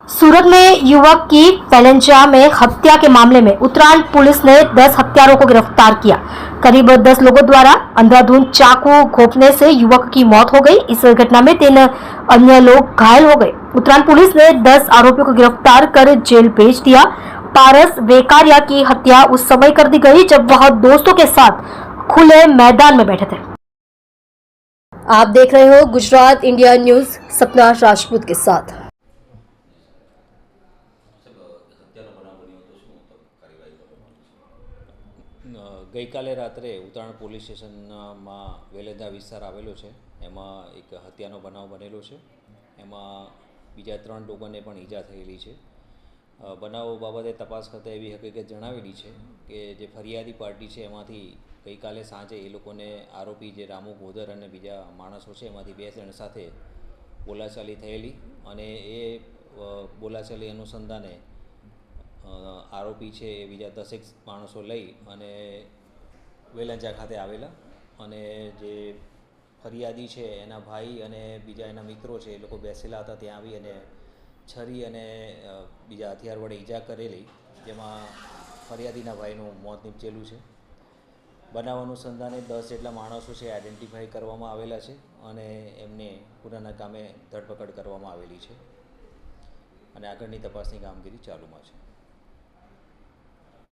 सूरत में युवक की बेलंजा में हत्या के मामले में उत्तरायण पुलिस ने 10 हत्यारों को गिरफ्तार किया। करीब 10 लोगों द्वारा अंधाधुंध चाकू घोंपने से युवक की मौत हो गई। इस घटना में 3 अन्य लोग घायल हो गए। उत्तरायण पुलिस ने 10 आरोपियों को गिरफ्तार कर जेल भेज दिया। पारस वेकारिया की हत्या उस समय कर दी गई जब वह दोस्तों के साथ खुले मैदान में बैठे थे। आप देख रहे हो गुजरात इंडिया न्यूज सपना राजपूत के साथ। ગઈકાલે રાત્રે ઉત્તરાયણ પોલીસ સ્ટેશનમાં વેલેદા વિસ્તાર આવેલો છે, એમાં એક હત્યાનો બનાવ બનેલો છે. એમાં બીજા 3 લોકોને પણ ઈજા થયેલી છે. બનાવ બાબતે તપાસ કરતાં એવી હકીકત જણાવેલી છે કે જે ફરિયાદી પાર્ટી છે એમાંથી ગઈકાલે સાંજે એ લોકોને આરોપી જે રામુ ગોદર અને બીજા માણસો છે એમાંથી 2 જણ સાથે બોલાચાલી થયેલી અને એ બોલાચાલી અનુસંધાને આરોપી છે એ બીજા 10 માણસો લઈ અને વેલંજા ખાતે આવેલા અને જે ફરિયાદી છે એના ભાઈ અને બીજા એના મિત્રો છે એ લોકો બેસેલા હતા. ત્યાં આવી અને છરી અને બીજા હથિયાર વડે ઈજા કરેલી, જેમાં ફરિયાદીના ભાઈનું મોત નીપજેલું છે. બનાવ અનુસંધાને 10 જેટલા માણસો છે આઈડેન્ટિફાઈ કરવામાં આવેલા છે અને એમને ગુનાના કામે ધરપકડ કરવામાં આવેલી છે અને આગળની તપાસની કામગીરી ચાલુમાં છે.